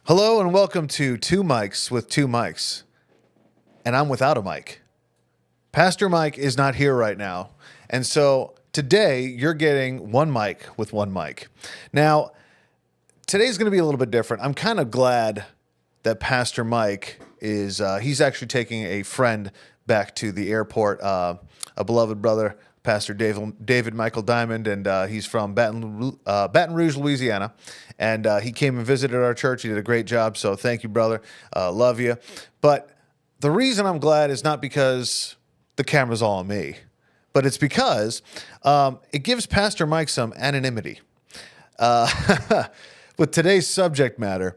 Hello and welcome to Two Mics with Two Mics. And I'm without a mic. Pastor Mike is not here right now. And so today you're getting one mic with one mic. Now, today's going to be a little bit different. I'm kind of glad that Pastor Mike is, he's actually taking a friend back to the airport, a beloved brother, Pastor David Michael Diamond, and he's from Baton Rouge, Louisiana. And he came and visited our church. He did a great job. So thank you, brother. Love you. But the reason I'm glad is not because the camera's all on me, but it's because it gives Pastor Mike some anonymity. With today's subject matter,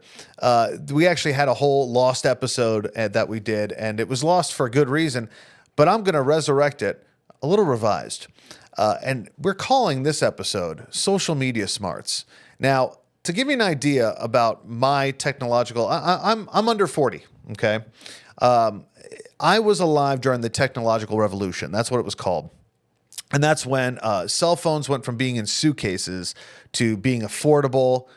we actually had a whole lost episode that we did, and it was lost for a good reason, but I'm going to resurrect it a little revised. And we're calling this episode Social Media Smarts. Now, to give you an idea about my technological, I'm under 40, okay? I was alive during the technological revolution. That's what it was called. And that's when cell phones went from being in suitcases to being affordable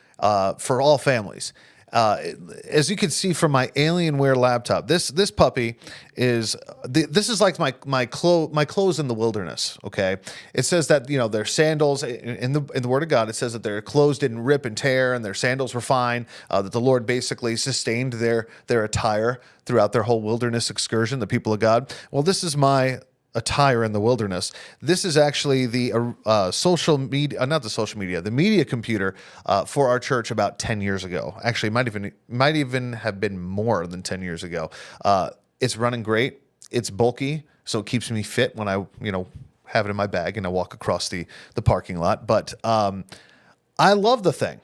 for all families. As you can see from my Alienware laptop, this puppy is this is like my clothes in the wilderness. Okay, it says that their sandals in the Word of God. It says that their clothes didn't rip and tear, and their sandals were fine. That the Lord basically sustained their attire throughout their whole wilderness excursion. The people of God. Well, this is my attire in the wilderness. This is actually the social media, not the social media, the media computer for our church about 10 years ago. Actually, might even have been more than 10 years ago. It's running great. It's bulky, so it keeps me fit when I, have it in my bag and I walk across the parking lot. But I love the thing.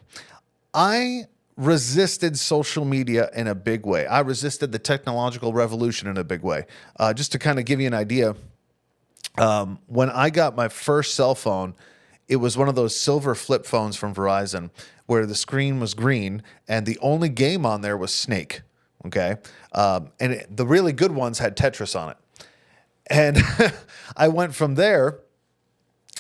I resisted social media in a big way. I resisted the technological revolution in a big way. Just to kind of give you an idea, when I got my first cell phone, it was one of those silver flip phones from Verizon where the screen was green and the only game on there was Snake. Okay. The really good ones had Tetris on it. And I went from there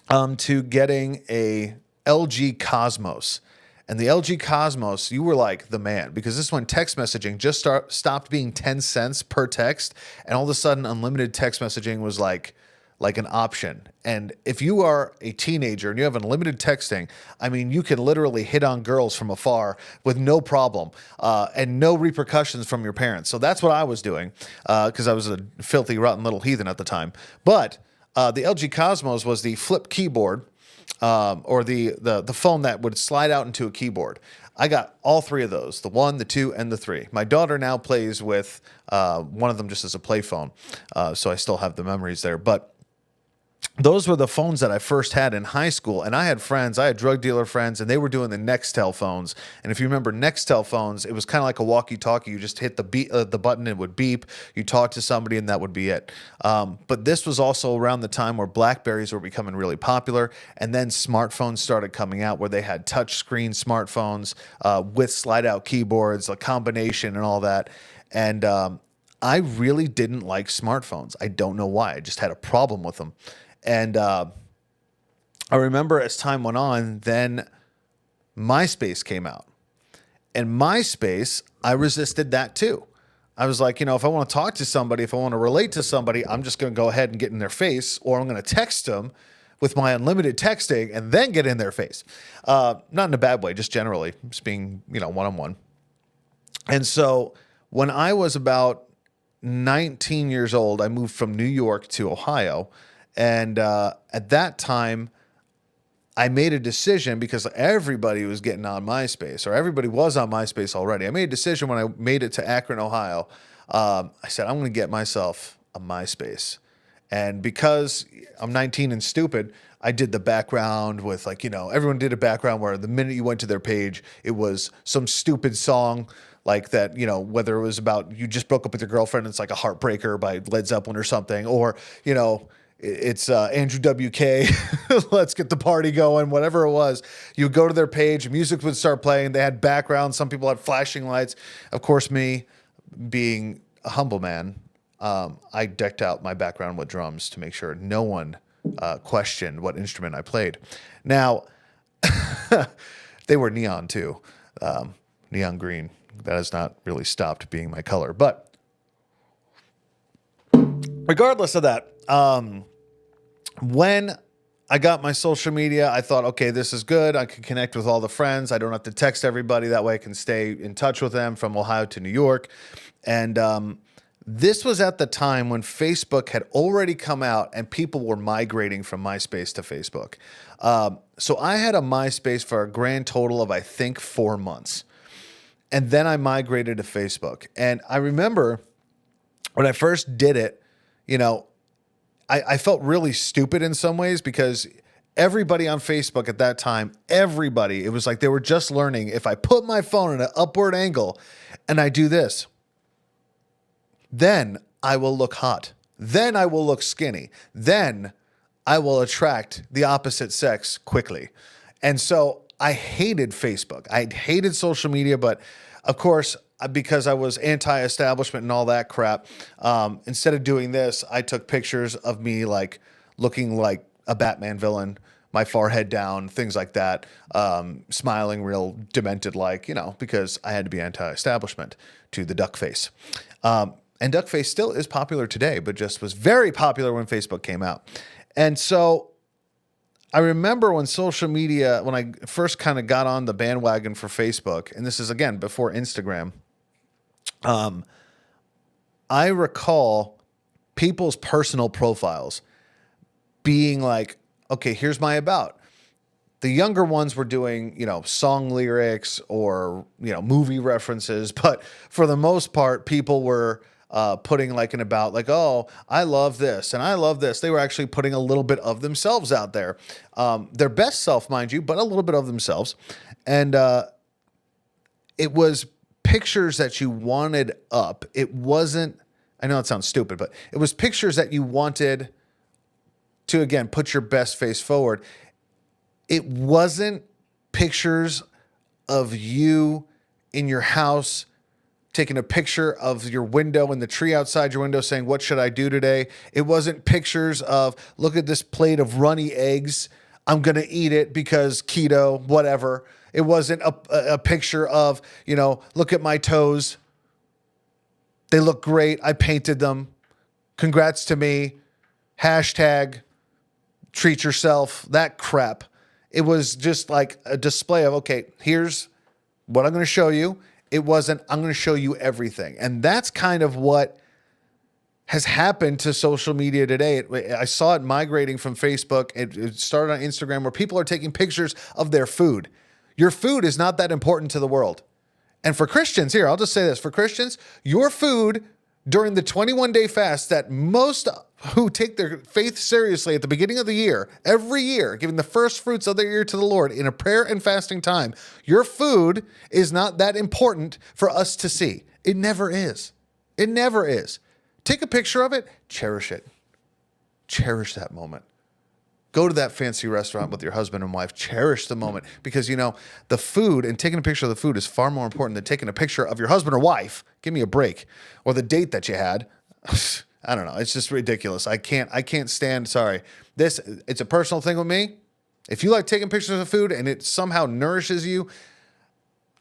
to getting a LG Cosmos. And the LG Cosmos, you were like the man, because this one text messaging just stopped being 10 cents per text. And all of a sudden, unlimited text messaging was like an option. And if you are a teenager and you have unlimited texting, I mean, you can literally hit on girls from afar with no problem and no repercussions from your parents. So that's what I was doing because I was a filthy, rotten little heathen at the time. But the LG Cosmos was the flip keyboard or the phone that would slide out into a keyboard. I got all three of those, the 1, the 2, and the 3. My daughter now plays with one of them just as a play phone, so I still have the memories there. But those were the phones that I first had in high school, and I had drug dealer friends, and they were doing the Nextel phones. And if you remember Nextel phones, it was kind of like a walkie-talkie. You just hit the button, it would beep. You talk to somebody, and that would be it. But this was also around the time where BlackBerries were becoming really popular, and then smartphones started coming out where they had touchscreen smartphones with slide-out keyboards, a combination, and all that. And I really didn't like smartphones. I don't know why. I just had a problem with them. And I remember as time went on, then MySpace came out. And MySpace, I resisted that too. I was like, if I want to talk to somebody, if I want to relate to somebody, I'm just going to go ahead and get in their face, or I'm going to text them with my unlimited texting and then get in their face. Not in a bad way, just generally, just being, one-on-one. And so when I was about 19 years old, I moved from New York to Ohio. And at that time, I made a decision because everybody was getting on MySpace, or everybody was on MySpace already. I made a decision when I made it to Akron, Ohio. I said, I'm going to get myself a MySpace. And because I'm 19 and stupid, I did the background with everyone did a background where the minute you went to their page, it was some stupid song like that, whether it was about you just broke up with your girlfriend, it's like a Heartbreaker by Led Zeppelin or something, or, it's Andrew WK, let's get the party going, whatever it was. You would go to their page, music would start playing. They had backgrounds. Some people had flashing lights. Of course, me being a humble man, I decked out my background with drums to make sure no one questioned what instrument I played. Now, they were neon too. neon green. That has not really stopped being my color. But regardless of that, when I got my social media, I thought, okay, this is good. I can connect with all the friends. I don't have to text everybody. That way I can stay in touch with them from Ohio to New York. And this was at the time when Facebook had already come out and people were migrating from MySpace to Facebook. So I had a MySpace for a grand total of, I think, 4 months. And then I migrated to Facebook. And I remember when I first did it, you know, I felt really stupid in some ways because everybody on Facebook at that time, everybody, it was like they were just learning. If I put my phone in an upward angle and I do this, then I will look hot. Then I will look skinny. Then I will attract the opposite sex quickly. And so I hated Facebook. I hated social media, but of course, because I was anti-establishment and all that crap, instead of doing this, I took pictures of me like looking like a Batman villain, my forehead down, things like that, smiling real demented like, you know, because I had to be anti-establishment to the duck face. And duck face still is popular today, but just was very popular when Facebook came out. And so I remember when social media, when I first kind of got on the bandwagon for Facebook, and this is again before Instagram, I recall people's personal profiles being like, okay, here's my about. The younger ones were doing, you know, song lyrics or, you know, movie references. But for the most part, people were putting like an about, like, oh, I love this and I love this. They were actually putting a little bit of themselves out there. Their best self, mind you, but a little bit of themselves. And it was pictures that you wanted up. It wasn't, I know it sounds stupid, but it was pictures that you wanted to, again, put your best face forward. It wasn't pictures of you in your house taking a picture of your window and the tree outside your window saying, what should I do today? It wasn't pictures of, look at this plate of runny eggs. I'm going to eat it because keto, whatever. It wasn't a picture of, you know, look at my toes. They look great. I painted them. Congrats to me. Hashtag treat yourself. That crap. It was just like a display of, okay, here's what I'm going to show you. It wasn't, I'm going to show you everything. And that's kind of what has happened to social media today. I saw it migrating from Facebook. It started on Instagram where people are taking pictures of their food. Your food is not that important to the world. And for Christians, here, I'll just say this. For Christians, your food during the 21-day fast that most who take their faith seriously at the beginning of the year, every year, giving the first fruits of their year to the Lord in a prayer and fasting time, your food is not that important for us to see. It never is. It never is. Take a picture of it, cherish it. Cherish that moment. Go to that fancy restaurant with your husband and wife. Cherish the moment because, you know, the food and taking a picture of the food is far more important than taking a picture of your husband or wife. Give me a break. Or the date that you had. I don't know. It's just ridiculous. I can't stand, sorry. It's a personal thing with me. If you like taking pictures of food and it somehow nourishes you,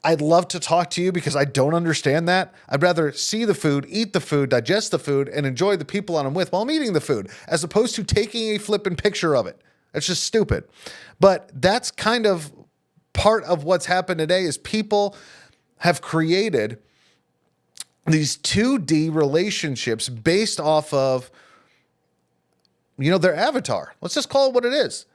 I'd love to talk to you because I don't understand that. I'd rather see the food, eat the food, digest the food, and enjoy the people I'm with while I'm eating the food, as opposed to taking a flippin' picture of it. That's just stupid. But that's kind of part of what's happened today is people have created these 2D relationships based off of, you know, their avatar. Let's just call it what it is.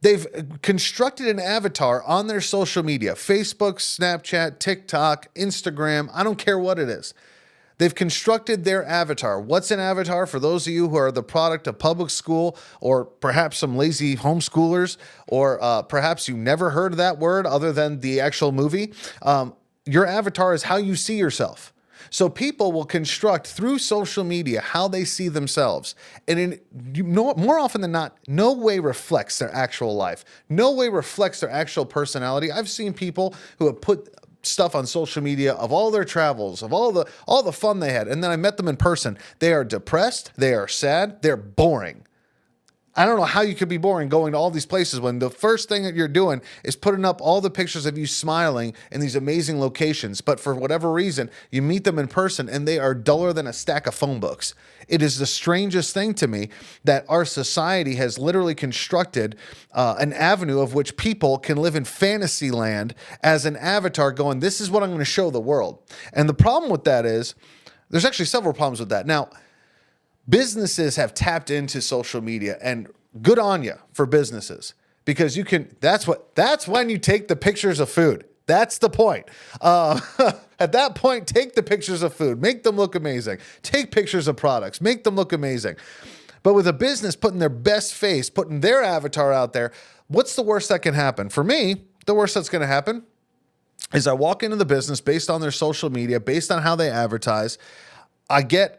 They've constructed an avatar on their social media, Facebook, Snapchat, TikTok, Instagram. I don't care what it is. They've constructed their avatar. What's an avatar? For those of you who are the product of public school or perhaps some lazy homeschoolers or perhaps you never heard that word other than the actual movie, your avatar is how you see yourself. So people will construct through social media how they see themselves. And more often than not, no way reflects their actual life. No way reflects their actual personality. I've seen people who have put stuff on social media of all their travels, of all the fun they had. And then I met them in person. They are depressed. They are sad. They're boring. I don't know how you could be boring going to all these places when the first thing that you're doing is putting up all the pictures of you smiling in these amazing locations. But for whatever reason, you meet them in person and they are duller than a stack of phone books. It is the strangest thing to me that our society has literally constructed an avenue of which people can live in fantasy land as an avatar going, this is what I'm going to show the world. And the problem with that is, there's actually several problems with that. Now, businesses have tapped into social media, and good on you for businesses, because you can, that's when you take the pictures of food. That's the point. At that point, take the pictures of food, make them look amazing. Take pictures of products, make them look amazing. But with a business putting their best face, putting their avatar out there, what's the worst that can happen? For me, the worst that's going to happen is I walk into the business based on their social media, based on how they advertise. I get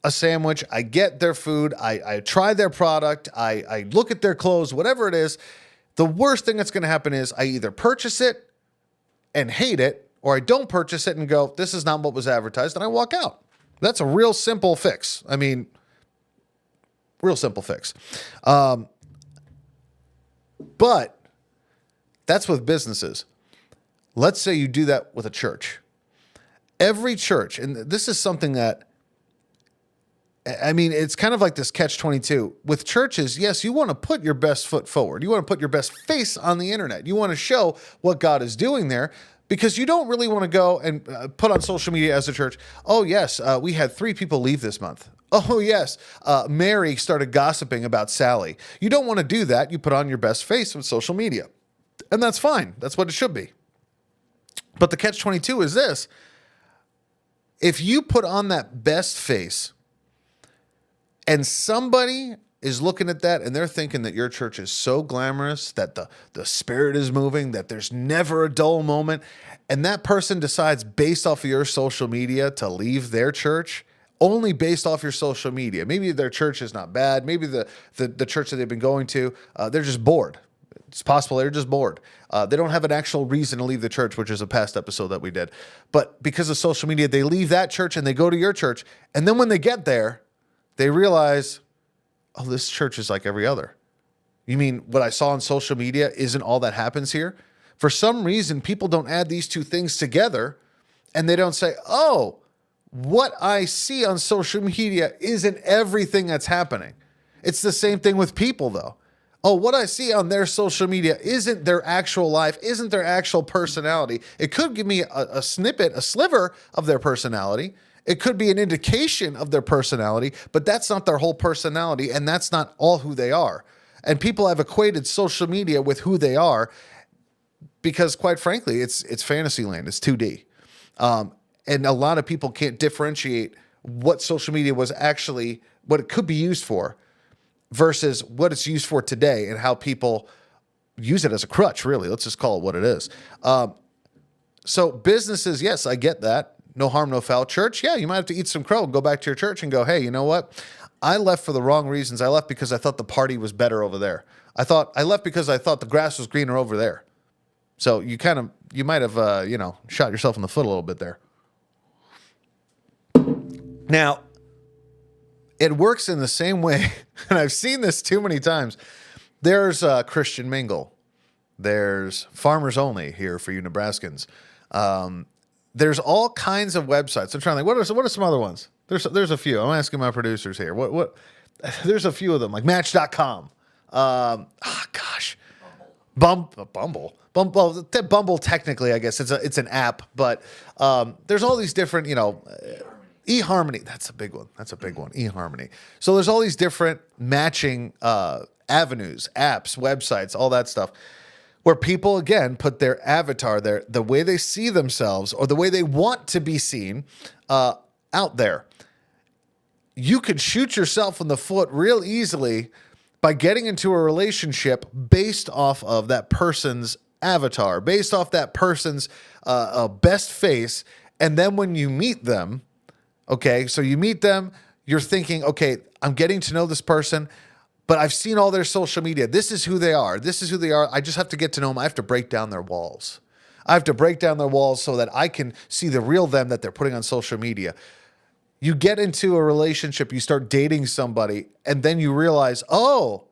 a sandwich, I get their food, I try their product, I look at their clothes, whatever it is. The worst thing that's going to happen is I either purchase it and hate it, or I don't purchase it and go, this is not what was advertised, and I walk out. That's a real simple fix. I mean, real simple fix. But that's with businesses. Let's say you do that with a church. Every church, and this is something that, I mean, it's kind of like this catch-22. With churches, yes, you want to put your best foot forward. You want to put your best face on the internet. You want to show what God is doing there, because you don't really want to go and put on social media as a church, oh, yes, we had 3 people leave this month. Oh, yes, Mary started gossiping about Sally. You don't want to do that. You put on your best face with social media. And that's fine. That's what it should be. But the catch-22 is this. If you put on that best face, and somebody is looking at that and they're thinking that your church is so glamorous, that the spirit is moving, that there's never a dull moment, and that person decides based off of your social media to leave their church, only based off your social media. Maybe their church is not bad. Maybe the church that they've been going to, they're just bored. It's possible they're just bored. They don't have an actual reason to leave the church, which is a past episode that we did. But because of social media, they leave that church and they go to your church. And then when they get there, they realize, oh, this church is like every other. You mean what I saw on social media isn't all that happens here? For some reason, people don't add these two things together, and they don't say, oh, what I see on social media isn't everything that's happening. It's the same thing with people, though. Oh, what I see on their social media isn't their actual life, isn't their actual personality. It could give me a snippet, a sliver of their personality. It could be an indication of their personality, but that's not their whole personality, and that's not all who they are. And people have equated social media with who they are because, quite frankly, it's fantasy land. It's 2D. And a lot of people can't differentiate what social media was actually, what it could be used for versus what it's used for today and how people use it as a crutch, really. Let's just call it what it is. So businesses, yes, I get that. No harm, no foul. Church, yeah, you might have to eat some crow and go back to your church and go, hey, you know what? I left for the wrong reasons. I left because I thought the party was better over there. I left because I thought the grass was greener over there. So you might have, shot yourself in the foot a little bit there. Now, it works in the same way, and I've seen this too many times. There's Christian Mingle. There's Farmers Only here for you Nebraskans. There's all kinds of websites. I'm trying to think, what are some other ones? There's a few. I'm asking my producers here. What? There's a few of them, like Match.com. Bumble. Bumble technically, I guess it's an app, but there's all these different, eHarmony. That's a big one. eHarmony. So there's all these different matching avenues, apps, websites, all that stuff, where people, again, put their avatar, the way they see themselves or the way they want to be seen out there. You could shoot yourself in the foot real easily by getting into a relationship based off of that person's avatar, based off that person's best face. And then when you meet them, okay, so you meet them, you're thinking, okay, I'm getting to know this person, but I've seen all their social media. This is who they are. I just have to get to know them. I have to break down their walls. I have to break down their walls so that I can see the real them that they're putting on social media. You get into a relationship, you start dating somebody, and then you realize, oh,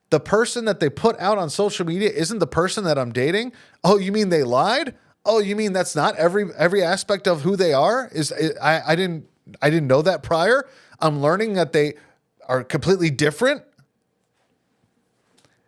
The person that they put out on social media isn't the person that I'm dating. Oh, you mean they lied? Oh, you mean that's not every aspect of who they are? I didn't know that prior. I'm learning that they are completely different.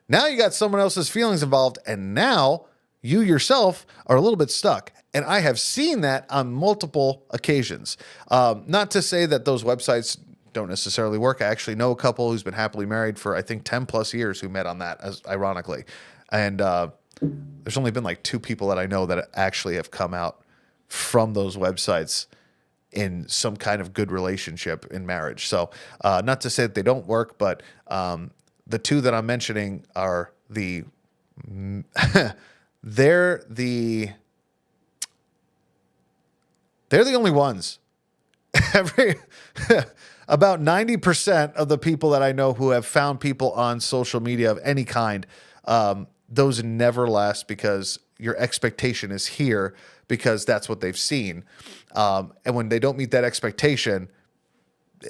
Now you got someone else's feelings involved, and now you yourself are a little bit stuck. And I have seen that on multiple occasions. Not to say that those websites don't necessarily work. I actually know a couple who's been happily married for, I think, 10 plus years who met on that, as ironically. And there's only been like 2 people that I know that actually have come out from those websites in some kind of good relationship in marriage. So not to say that they don't work, but the 2 that I'm mentioning are they're the only ones. About 90% of the people that I know who have found people on social media of any kind, those never last because your expectation is here because that's what they've seen. And when they don't meet that expectation,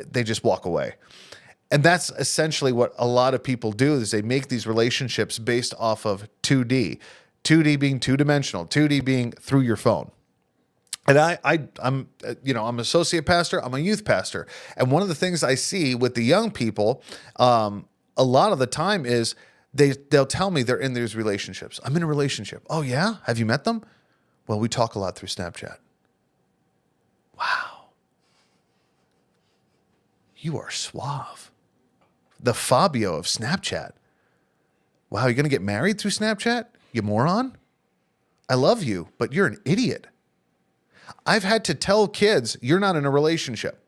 they just walk away. And that's essentially what a lot of people do is they make these relationships based off of 2D. 2D being two-dimensional, 2D being through your phone. And I'm an associate pastor. I'm a youth pastor. And one of the things I see with the young people, a lot of the time is they'll tell me they're in these relationships. I'm in a relationship. Oh yeah? Have you met them? Well, we talk a lot through Snapchat. Wow. You are suave. The Fabio of Snapchat. Wow, you're going to get married through Snapchat? You moron? I love you, but you're an idiot. I've had to tell kids, you're not in a relationship.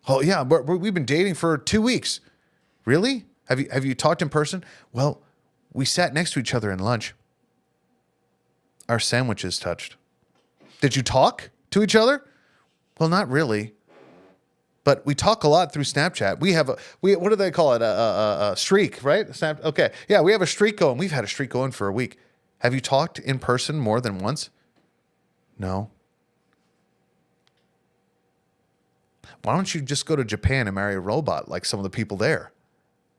Oh yeah, we've been dating for 2 weeks. Really? Have you talked in person? Well, we sat next to each other in lunch. Our sandwiches touched. Did you talk to each other? Well, not really. But we talk a lot through Snapchat. What do they call it? A streak, right? Okay. Yeah, we have a streak going. We've had a streak going for a week. Have you talked in person more than once? No. Why don't you just go to Japan and marry a robot like some of the people there?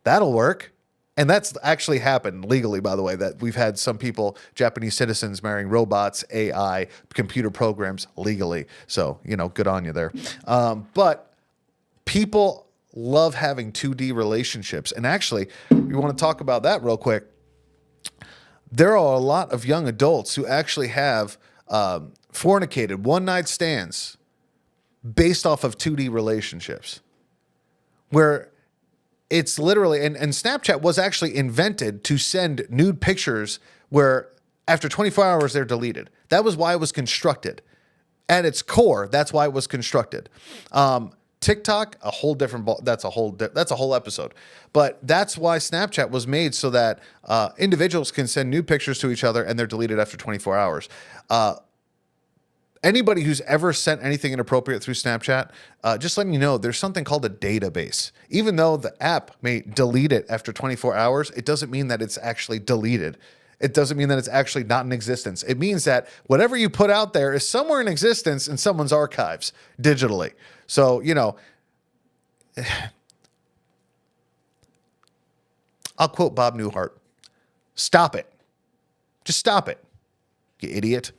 That'll work. And that's actually happened legally, by the way, that we've had some people, Japanese citizens, marrying robots, AI, computer programs legally. So, good on you there. But people love having 2D relationships. And actually, you want to talk about that real quick. There are a lot of young adults who actually have fornicated one-night stands based off of 2D relationships, where it's literally, and Snapchat was actually invented to send nude pictures where after 24 hours they're deleted. That was why it was constructed. At its core, that's why it was constructed. TikTok, a whole different, that's a whole episode. But that's why Snapchat was made so that individuals can send nude pictures to each other and they're deleted after 24 hours. Anybody who's ever sent anything inappropriate through Snapchat, just letting you know, there's something called a database. Even though the app may delete it after 24 hours, it doesn't mean that it's actually deleted. It doesn't mean that it's actually not in existence. It means that whatever you put out there is somewhere in existence in someone's archives digitally. So, I'll quote Bob Newhart. Stop it. Just stop it, you idiot.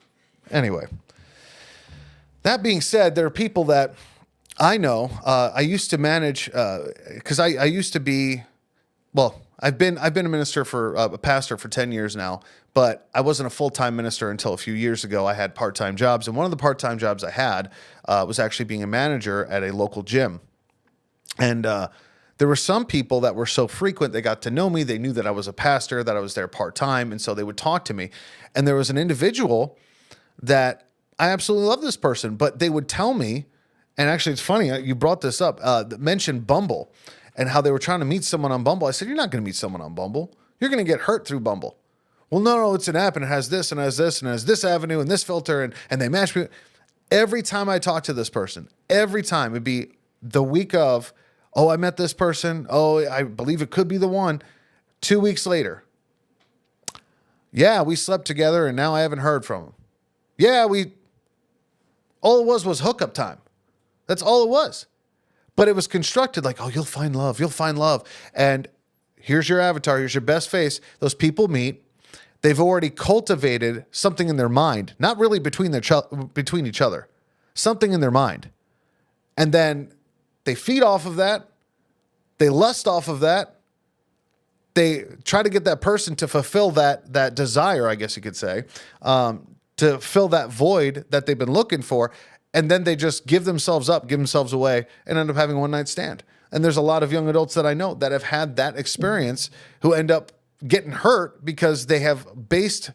Anyway. That being said, there are people that I know. I used to manage because I used to be. Well, I've been a minister for a pastor for 10 years now, but I wasn't a full-time minister until a few years ago. I had part-time jobs, and one of the part-time jobs I had was actually being a manager at a local gym. And there were some people that were so frequent, they got to know me. They knew that I was a pastor, that I was there part-time, and so they would talk to me. And there was an individual that I absolutely love this person, but they would tell me, and actually it's funny, you brought this up, mentioned Bumble and how they were trying to meet someone on Bumble. I said, you're not going to meet someone on Bumble. You're going to get hurt through Bumble. Well, no, it's an app and it has this and has this and has this avenue and this filter and they match me. Every time I talk to this person, every time it'd be the week of, oh, I met this person. Oh, I believe it could be the one. 2 weeks later. Yeah, we slept together and now I haven't heard from him. Yeah, all it was hookup time. That's all it was. But it was constructed like, oh, you'll find love. You'll find love. And here's your avatar, here's your best face. Those people meet. They've already cultivated something in their mind, not really between each other, something in their mind. And then they feed off of that. They lust off of that. They try to get that person to fulfill that desire, I guess you could say, to fill that void that they've been looking for. And then they just give themselves up, give themselves away, and end up having a one-night stand. And there's a lot of young adults that I know that have had that experience who end up getting hurt because they have based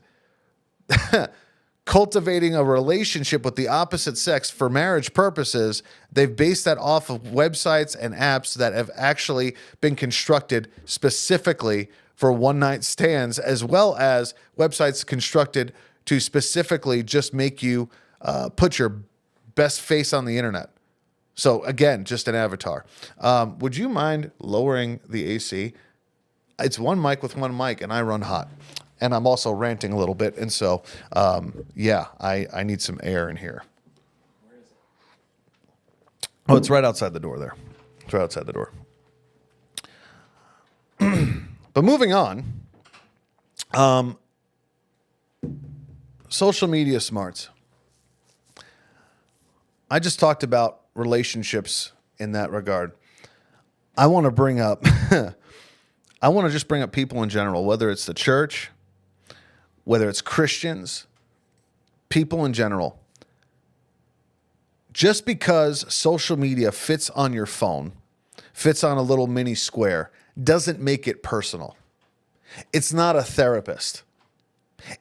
cultivating a relationship with the opposite sex for marriage purposes. They've based that off of websites and apps that have actually been constructed specifically for one-night stands, as well as websites constructed to specifically just make you put your best face on the internet. So again, just an avatar. Would you mind lowering the AC? It's one mic with one mic, and I run hot. And I'm also ranting a little bit. And so, I need some air in here. Where is it? Oh, it's right outside the door there. It's right outside the door. But moving on, social media smarts. I just talked about relationships in that regard. I want to bring up, I want to just bring up people in general, whether it's the church, whether it's Christians, people in general. Just because social media fits on your phone, fits on a little mini square, doesn't make it personal. It's not a therapist.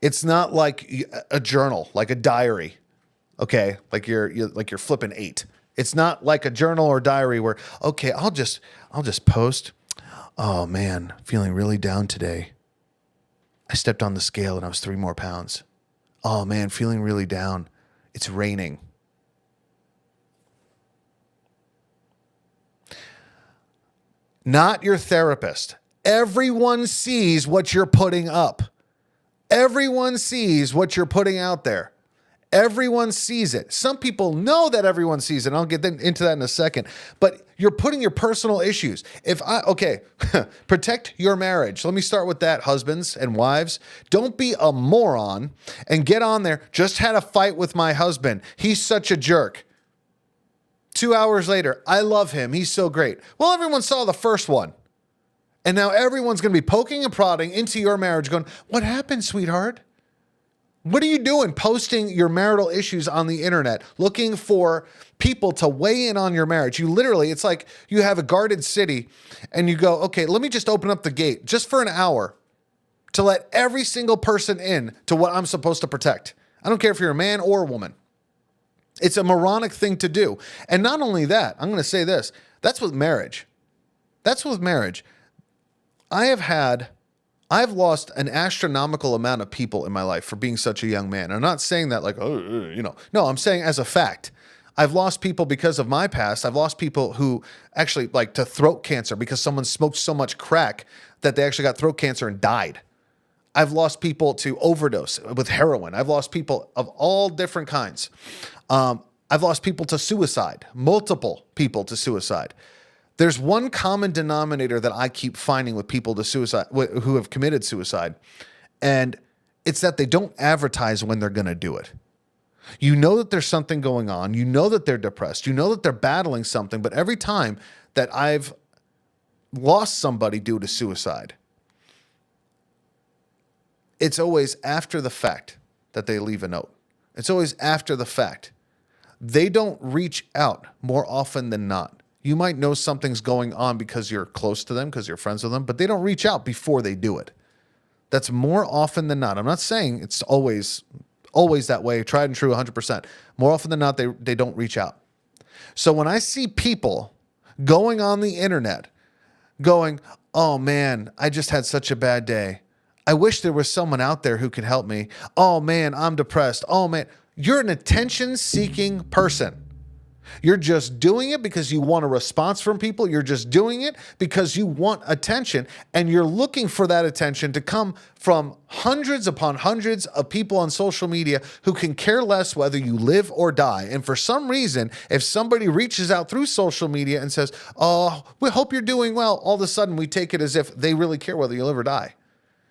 It's not like a journal, like a diary. Okay, like you're flipping 8. It's not like a journal or diary where, okay, I'll just post. Oh man, feeling really down today. I stepped on the scale and I was 3 more pounds. Oh man, feeling really down. It's raining. Not your therapist. Everyone sees what you're putting up. Everyone sees what you're putting out there. Everyone sees it. Some people know that everyone sees it. I'll get into that in a second. But you're putting your personal issues. Protect your marriage. Let me start with that, husbands and wives. Don't be a moron and get on there. Just had a fight with my husband. He's such a jerk. 2 hours later, I love him. He's so great. Well, everyone saw the first one. And now everyone's going to be poking and prodding into your marriage going, what happened, sweetheart? What are you doing posting your marital issues on the internet, looking for people to weigh in on your marriage? You literally, it's like you have a guarded city and you go, okay, let me just open up the gate just for an hour to let every single person in to what I'm supposed to protect. I don't care if you're a man or a woman. It's a moronic thing to do. And not only that, I'm going to say this, that's with marriage. That's with marriage. I've lost an astronomical amount of people in my life for being such a young man. I'm not saying that like, no, I'm saying as a fact. I've lost people because of my past. I've lost people who actually like to throat cancer because someone smoked so much crack that they actually got throat cancer and died. I've lost people to overdose with heroin. I've lost people of all different kinds. I've lost people to suicide, multiple people to suicide. There's one common denominator that I keep finding with people to suicide who have committed suicide, and it's that they don't advertise when they're going to do it. You know that there's something going on. You know that they're depressed. You know that they're battling something, but every time that I've lost somebody due to suicide, it's always after the fact that they leave a note. It's always after the fact. They don't reach out more often than not. You might know something's going on because you're close to them, because you're friends with them, but they don't reach out before they do it. That's more often than not. I'm not saying it's always that way, tried and true 100%. More often than not, they don't reach out. So when I see people going on the internet going, oh man, I just had such a bad day. I wish there was someone out there who could help me. Oh man, I'm depressed. Oh man, you're an attention-seeking person. You're just doing it because you want a response from people. You're just doing it because you want attention, and you're looking for that attention to come from hundreds upon hundreds of people on social media who can care less whether you live or die. And for some reason, if somebody reaches out through social media and says, "Oh, we hope you're doing well," all of a sudden we take it as if they really care whether you live or die.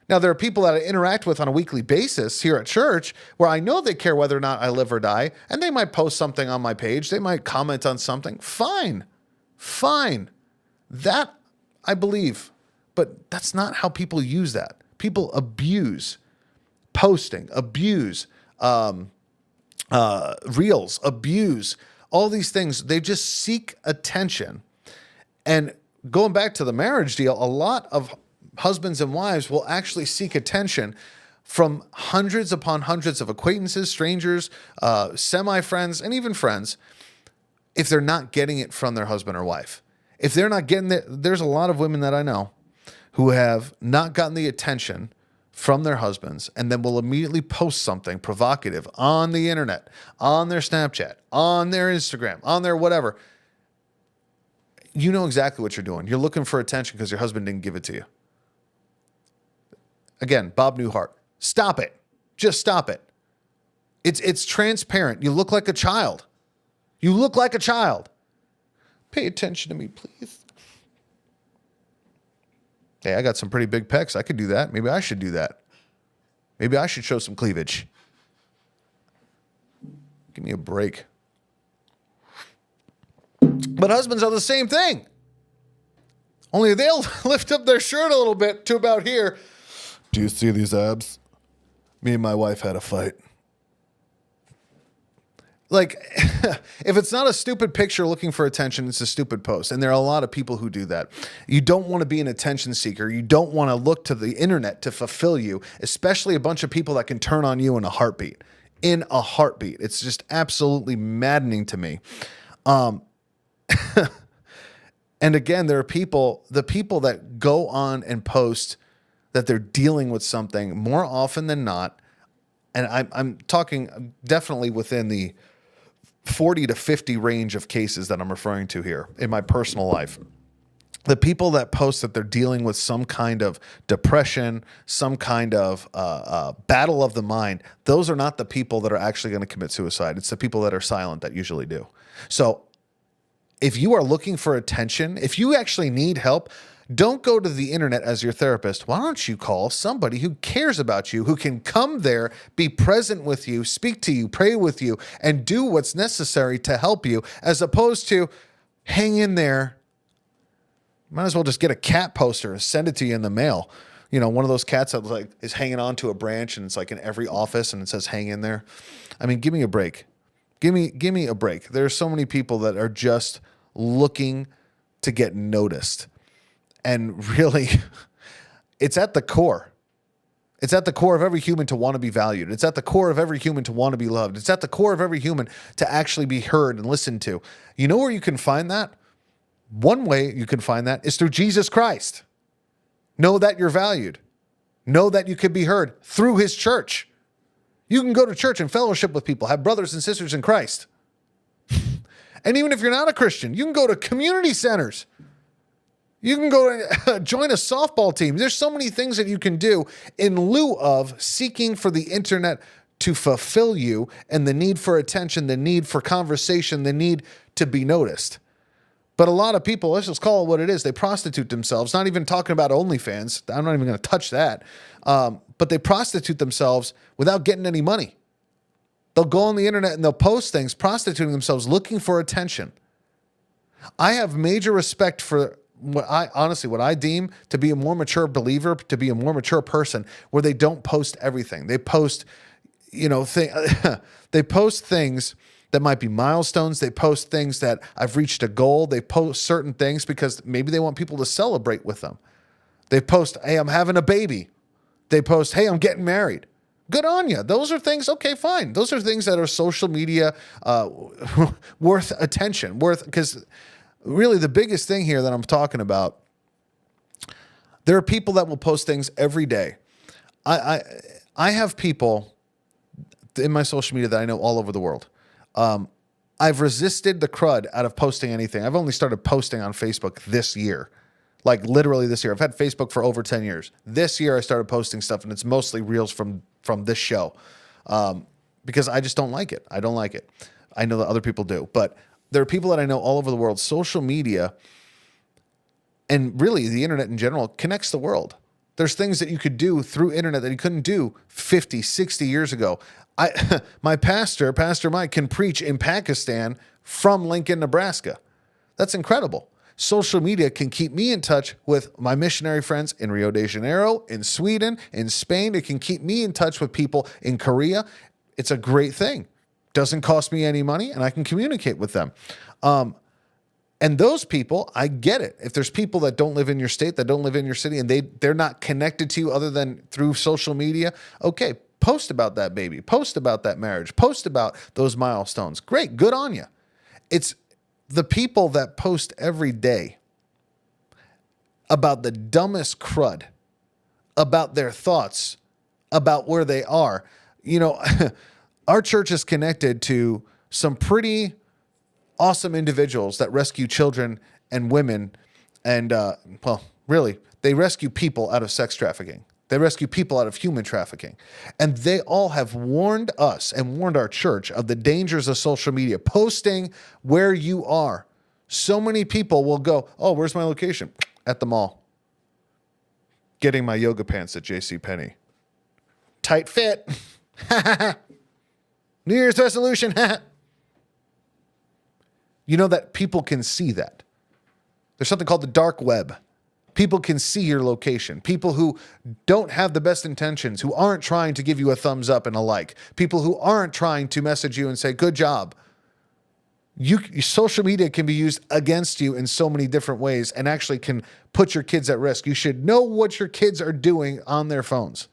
Now, there are people that I interact with on a weekly basis here at church where I know they care whether or not I live or die, and they might post something on my page. They might comment on something. Fine. That I believe. But that's not how people use that. People abuse posting, abuse reels, abuse all these things. They just seek attention. And going back to the marriage deal, a lot of husbands and wives will actually seek attention from hundreds upon hundreds of acquaintances, strangers, semi-friends, and even friends, if they're not getting it from their husband or wife. If they're not getting it, there's a lot of women that I know who have not gotten the attention from their husbands and then will immediately post something provocative on the internet, on their Snapchat, on their Instagram, on their whatever. You know exactly what you're doing. You're looking for attention because your husband didn't give it to you. Again, Bob Newhart, stop it. Just stop it. It's transparent. You look like a child. You look like a child. Pay attention to me, please. Hey, I got some pretty big pecs. I could do that. Maybe I should do that. Maybe I should show some cleavage. Give me a break. But husbands are the same thing. Only they'll lift up their shirt a little bit to about here. Do you see these abs? Me and my wife had a fight. Like, if it's not a stupid picture looking for attention, it's a stupid post. And there are a lot of people who do that. You don't want to be an attention seeker. You don't want to look to the internet to fulfill you, especially a bunch of people that can turn on you in a heartbeat. In a heartbeat. It's just absolutely maddening to me. And again, there are the people that go on and post that they're dealing with something more often than not. And I'm talking definitely within the 40 to 50 range of cases that I'm referring to here in my personal life. The people that post that they're dealing with some kind of depression, some kind of battle of the mind, those are not the people that are actually going to commit suicide. It's the people that are silent that usually do. So if you are looking for attention, if you actually need help, don't go to the internet as your therapist. Why don't you call somebody who cares about you, who can come there, be present with you, speak to you, pray with you, and do what's necessary to help you, as opposed to hang in there. Might as well just get a cat poster and send it to you in the mail. You know, one of those cats that is hanging on to a branch and it's like in every office and it says hang in there. I mean, give me a break. Give me a break. There are so many people that are just looking to get noticed. And really, it's at the core. It's at the core of every human to want to be valued. It's at the core of every human to want to be loved. It's at the core of every human to actually be heard and listened to. You know where you can find that? One way you can find that is through Jesus Christ. Know that you're valued. Know that you can be heard through his church. You can go to church and fellowship with people, have brothers and sisters in Christ. And even if you're not a Christian, you can go to community centers. You can go join a softball team. There's so many things that you can do in lieu of seeking for the internet to fulfill you and the need for attention, the need for conversation, the need to be noticed. But a lot of people, let's just call it what it is, they prostitute themselves, not even talking about OnlyFans. I'm not even going to touch that. But they prostitute themselves without getting any money. They'll go on the internet and they'll post things, prostituting themselves, looking for attention. I have major respect for what I deem to be a more mature believer, to be a more mature person, where they don't post everything. They post, they post things that might be milestones. They post things that I've reached a goal. They post certain things because maybe they want people to celebrate with them. They post, hey, I'm having a baby. They post, hey, I'm getting married. Good on you. Those are things, okay, fine. Those are things that are social media worth attention, because really the biggest thing here that I'm talking about, there are people that will post things every day. I have people in my social media that I know all over the world. I I've resisted the crud out of posting anything. I've only started posting on Facebook this year. Like literally this year. I've had Facebook for over 10 years. This year I started posting stuff, and it's mostly reels from this show. Because I just don't like it. I don't like it. I know that other people do. But there are people that I know all over the world. Social media and really the internet in general connects the world. There's things that you could do through internet that you couldn't do 50, 60 years ago. My pastor, Pastor Mike, can preach in Pakistan from Lincoln, Nebraska. That's incredible. Social media can keep me in touch with my missionary friends in Rio de Janeiro, in Sweden, in Spain. It can keep me in touch with people in Korea. It's a great thing. Doesn't cost me any money, and I can communicate with them. And those people, I get it. If there's people that don't live in your state, that don't live in your city, and they're not connected to you other than through social media, okay, post about that baby. Post about that marriage. Post about those milestones. Great. Good on you. It's the people that post every day about the dumbest crud, about their thoughts, about where they are. You know, our church is connected to some pretty awesome individuals that rescue children and women. And, well, really, they rescue people out of sex trafficking. They rescue people out of human trafficking. And they all have warned us and warned our church of the dangers of social media, posting where you are. So many people will go, oh, where's my location? At the mall. Getting my yoga pants at JCPenney. Tight fit. New Year's resolution. You know that people can see that. There's something called the dark web. People can see your location. People who don't have the best intentions, who aren't trying to give you a thumbs up and a like. People who aren't trying to message you and say, good job. Social media can be used against you in so many different ways and actually can put your kids at risk. You should know what your kids are doing on their phones.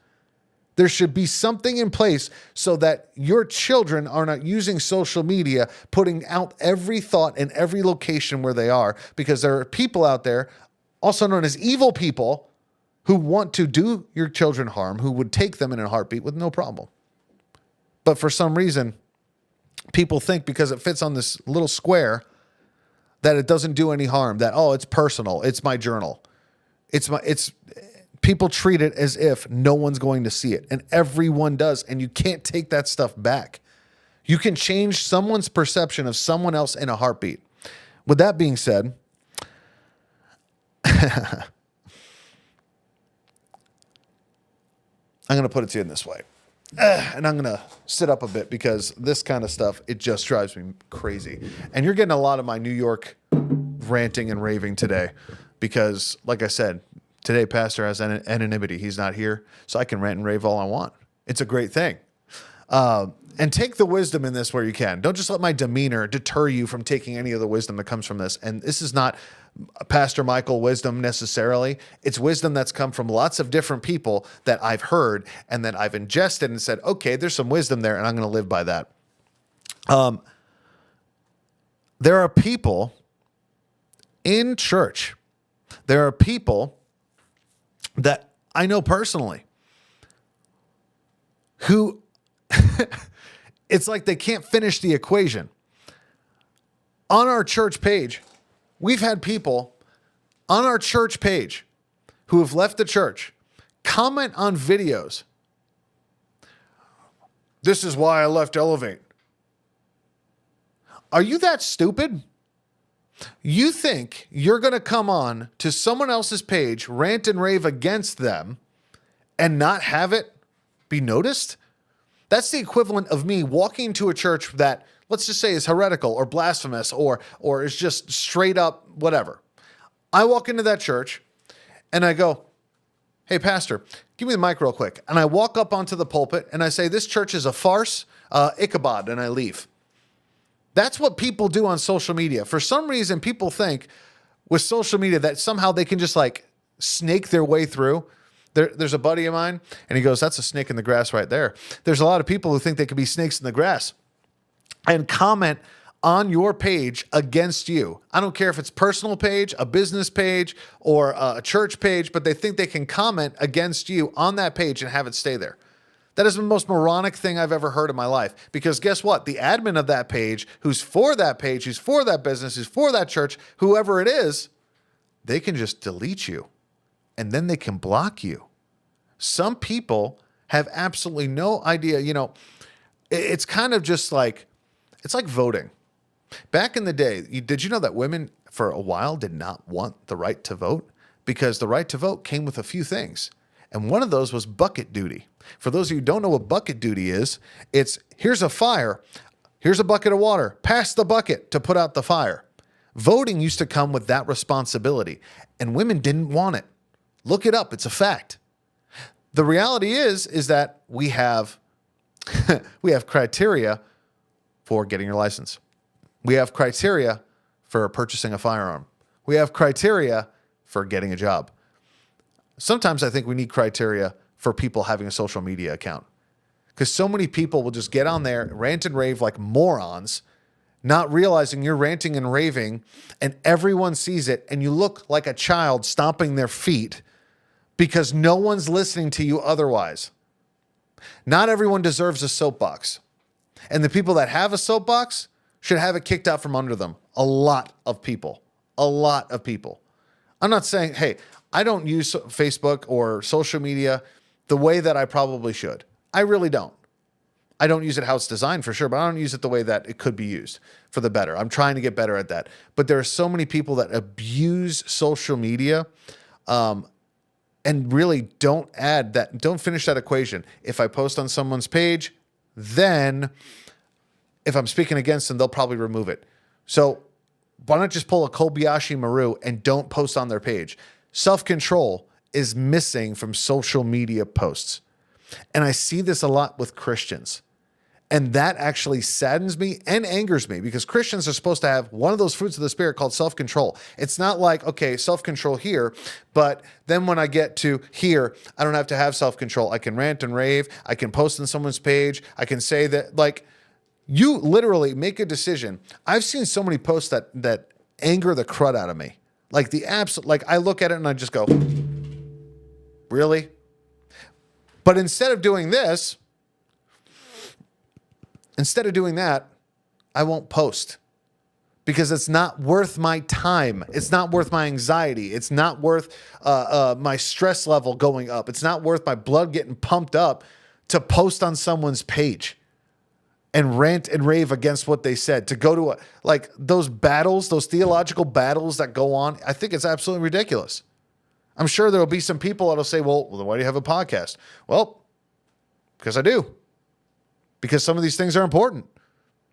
There should be something in place so that your children are not using social media, putting out every thought in every location where they are, because there are people out there, also known as evil people, who want to do your children harm, who would take them in a heartbeat with no problem. But for some reason, people think because it fits on this little square that it doesn't do any harm, that, oh, it's personal, it's my journal. People treat it as if no one's going to see it, and everyone does, and you can't take that stuff back. You can change someone's perception of someone else in a heartbeat. With that being said, I'm going to put it to you in this way. And I'm going to sit up a bit because this kind of stuff, it just drives me crazy. And you're getting a lot of my New York ranting and raving today because, like I said, today Pastor has anonymity. He's not here, so I can rant and rave all I want. It's a great thing. And take the wisdom in this where you can. Don't just let my demeanor deter you from taking any of the wisdom that comes from this. And this is not Pastor Michael wisdom necessarily. It's wisdom that's come from lots of different people that I've heard and that I've ingested and said, okay, there's some wisdom there, and I'm going to live by that. There are people in church. There are people that I know personally who it's like they can't finish the equation. On our church page, we've had people on our church page who have left the church comment on videos. This is why I left Elevate. Are you that stupid? You think you're going to come on to someone else's page, rant and rave against them, and not have it be noticed? That's the equivalent of me walking to a church that, let's just say, is heretical or blasphemous or is just straight up whatever. I walk into that church and I go, hey, pastor, give me the mic real quick. And I walk up onto the pulpit and I say, this church is a farce, Ichabod, and I leave. That's what people do on social media. For some reason, people think with social media that somehow they can just like snake their way through. There's a buddy of mine, and he goes, that's a snake in the grass right there. There's a lot of people who think they could be snakes in the grass and comment on your page against you. I don't care if it's personal page, a business page, or a church page, but they think they can comment against you on that page and have it stay there. That is the most moronic thing I've ever heard in my life. Because guess what? The admin of that page, who's for that page, who's for that business, who's for that church, whoever it is, they can just delete you and then they can block you. Some people have absolutely no idea. It's kind of just like, it's like voting. Back in the day, did you know that women for a while did not want the right to vote? Because the right to vote came with a few things. And one of those was bucket duty. For those of you who don't know what bucket duty is, it's here's a fire, here's a bucket of water, pass the bucket to put out the fire. Voting used to come with that responsibility, and women didn't want it. Look it up, it's a fact. The reality is that we have criteria for getting your license. We have criteria for purchasing a firearm. We have criteria for getting a job. Sometimes I think we need criteria for people having a social media account, because so many people will just get on there, rant and rave like morons, not realizing you're ranting and raving and everyone sees it and you look like a child stomping their feet because no one's listening to you otherwise. Not everyone deserves a soapbox. And the people that have a soapbox should have it kicked out from under them. A lot of people. I'm not saying, hey, I don't use Facebook or social media the way that I probably should. I really don't. I don't use it how it's designed for sure, but I don't use it the way that it could be used for the better. I'm trying to get better at that. But there are so many people that abuse social media and really don't finish that equation. If I post on someone's page, then if I'm speaking against them, they'll probably remove it. So why not just pull a Kobayashi Maru and don't post on their page? Self-control is missing from social media posts. And I see this a lot with Christians. And that actually saddens me and angers me, because Christians are supposed to have one of those fruits of the Spirit called self-control. It's not like, okay, self-control here, but then when I get to here, I don't have to have self-control. I can rant and rave. I can post on someone's page. I can say that, like, you literally make a decision. I've seen so many posts that anger the crud out of me. Like I look at it and I just go, really? But instead of doing that, I won't post, because it's not worth my time. It's not worth my anxiety. It's not worth my stress level going up. It's not worth my blood getting pumped up to post on someone's page and rant and rave against what they said, to go to those battles, those theological battles that go on. I think it's absolutely ridiculous. I'm sure there'll be some people that'll say, well, then why do you have a podcast? Well, because I do. Because some of these things are important.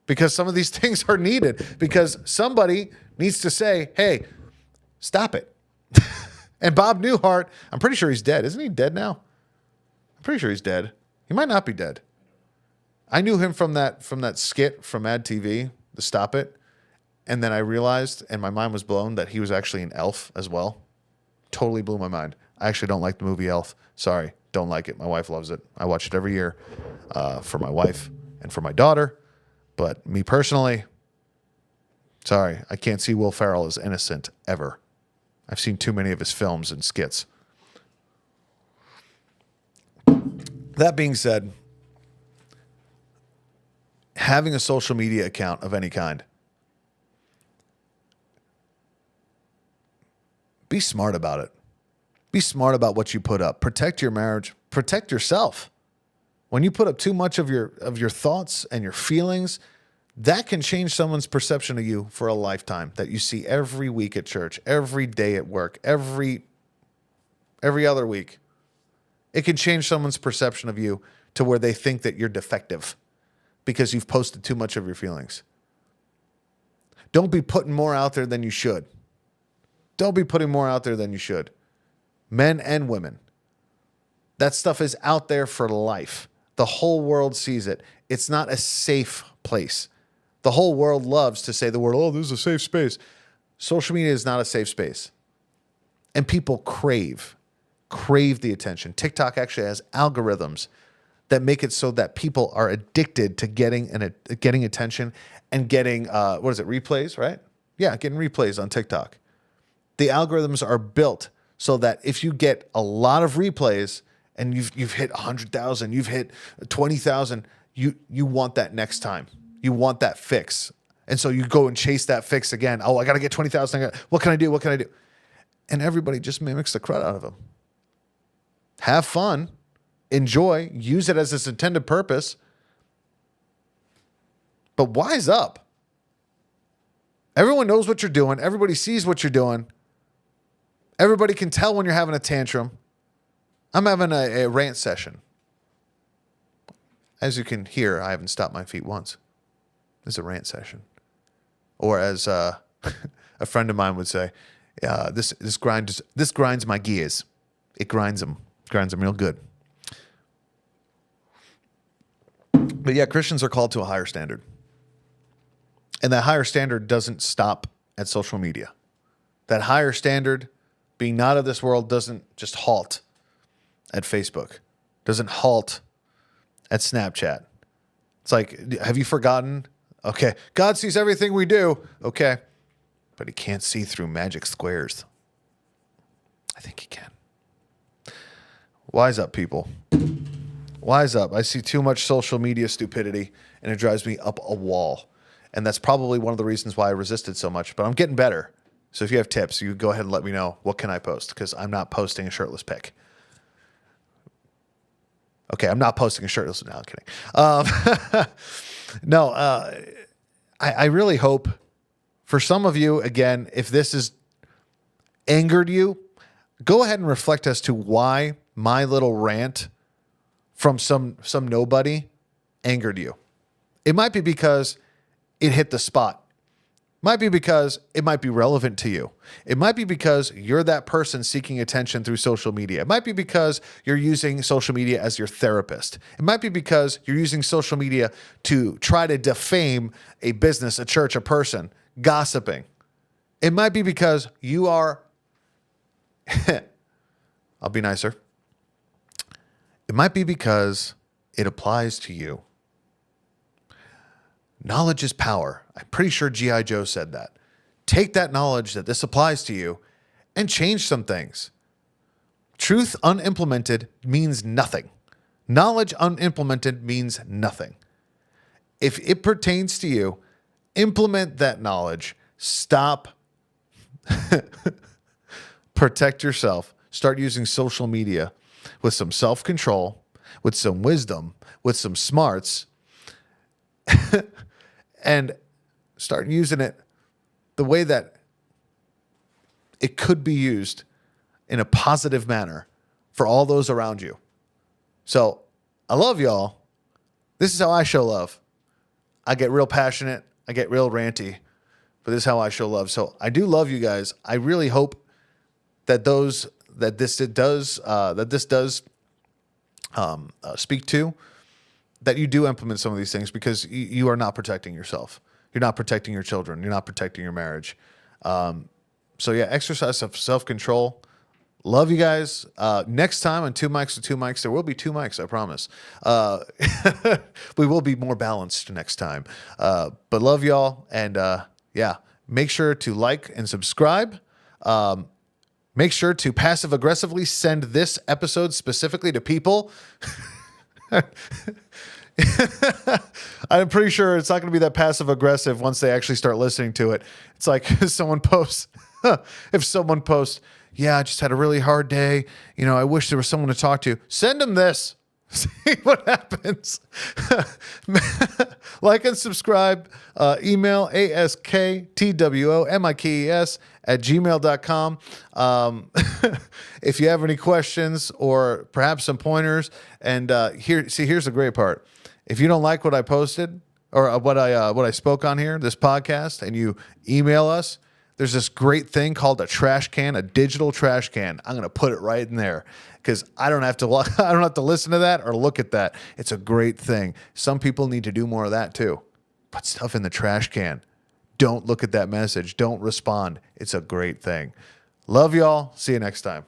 Because some of these things are needed. Because somebody needs to say, hey, stop it. And Bob Newhart, I'm pretty sure he's dead. Isn't he dead now? I'm pretty sure he's dead. He might not be dead. I knew him from that skit from Mad TV, the Stop It. And then I realized, and my mind was blown, that he was actually an elf as well. Totally blew my mind. I actually don't like the movie Elf. Sorry, don't like it. My wife loves it. I watch it every year for my wife and for my daughter. But me personally, sorry, I can't see Will Ferrell as innocent ever. I've seen too many of his films and skits. That being said, having a social media account of any kind, be smart about it. Be smart about what you put up. Protect your marriage. Protect yourself. When you put up too much of your thoughts and your feelings, that can change someone's perception of you for a lifetime, that you see every week at church, every day at work, every other week. It can change someone's perception of you to where they think that you're defective because you've posted too much of your feelings. Don't be putting more out there than you should. Don't be putting more out there than you should. Men and women. That stuff is out there for life. The whole world sees it. It's not a safe place. The whole world loves to say the word, oh, this is a safe space. Social media is not a safe space. And people crave the attention. TikTok actually has algorithms that make it so that people are addicted to getting attention and getting, replays, right? Yeah, getting replays on TikTok. The algorithms are built so that if you get a lot of replays and you've hit 100,000, you've hit 20,000. You want that next time. You want that fix. And so you go and chase that fix again. Oh, I got to get 20,000. What can I do? What can I do? And everybody just mimics the crud out of them. Have fun. Enjoy. Use it as its intended purpose. But wise up. Everyone knows what you're doing. Everybody sees what you're doing. Everybody can tell when you're having a tantrum. I'm having a rant session. As you can hear, I haven't stopped my feet once. It's a rant session. Or as a friend of mine would say, this grinds my gears. It grinds them. Grinds them real good. But yeah, Christians are called to a higher standard. And that higher standard doesn't stop at social media. That higher standard, being not of this world, doesn't just halt at Facebook. Doesn't halt at Snapchat. It's like, have you forgotten? Okay, God sees everything we do. Okay, but he can't see through magic squares. I think he can. Wise up, people. Wise up. I see too much social media stupidity, and it drives me up a wall. And that's probably one of the reasons why I resisted so much. But I'm getting better. So if you have tips, you go ahead and let me know. What can I post? Because I'm not posting a shirtless pic. Okay, I'm not posting a shirtless. No, I'm kidding. No, I really hope for some of you, again, if this has angered you, go ahead and reflect as to why my little rant from some nobody angered you. It might be because it hit the spot. Might be because it might be relevant to you. It might be because you're that person seeking attention through social media. It might be because you're using social media as your therapist. It might be because you're using social media to try to defame a business, a church, a person, gossiping. It might be because you are, I'll be nicer. It might be because it applies to you. Knowledge is power. I'm pretty sure G.I. Joe said that. Take that knowledge that this applies to you and change some things. Truth unimplemented means nothing. Knowledge unimplemented means nothing. If it pertains to you, implement that knowledge. Stop. Protect yourself. Start using social media with some self-control, with some wisdom, with some smarts, and start using it the way that it could be used in a positive manner for all those around you. So I love y'all. This is how I show love. I get real passionate. I get real ranty, but this is how I show love. So I do love you guys. I really hope that this does speak to, that you do implement some of these things, because you are not protecting yourself. You're not protecting your children. You're not protecting your marriage. So yeah, exercise of self-control. Love you guys. Next time on Two Mics with Two Mics, there will be two mics, I promise. We will be more balanced next time. But love y'all. And yeah, make sure to like and subscribe. Make sure to passive-aggressively send this episode specifically to people. I'm pretty sure it's not going to be that passive-aggressive once they actually start listening to it. It's like if someone posts, yeah, I just had a really hard day. You know, I wish there was someone to talk to. Send them this. See what happens. Like and subscribe. Email asktwomikes@gmail.com. If you have any questions or perhaps some pointers, and here's the great part. If you don't like what I posted or what I spoke on here, this podcast, and you email us, there's this great thing called a trash can, a digital trash can. I'm gonna put it right in there because I don't have to listen to that or look at that. It's a great thing. Some people need to do more of that too. Put stuff in the trash can. Don't look at that message. Don't respond. It's a great thing. Love y'all. See you next time.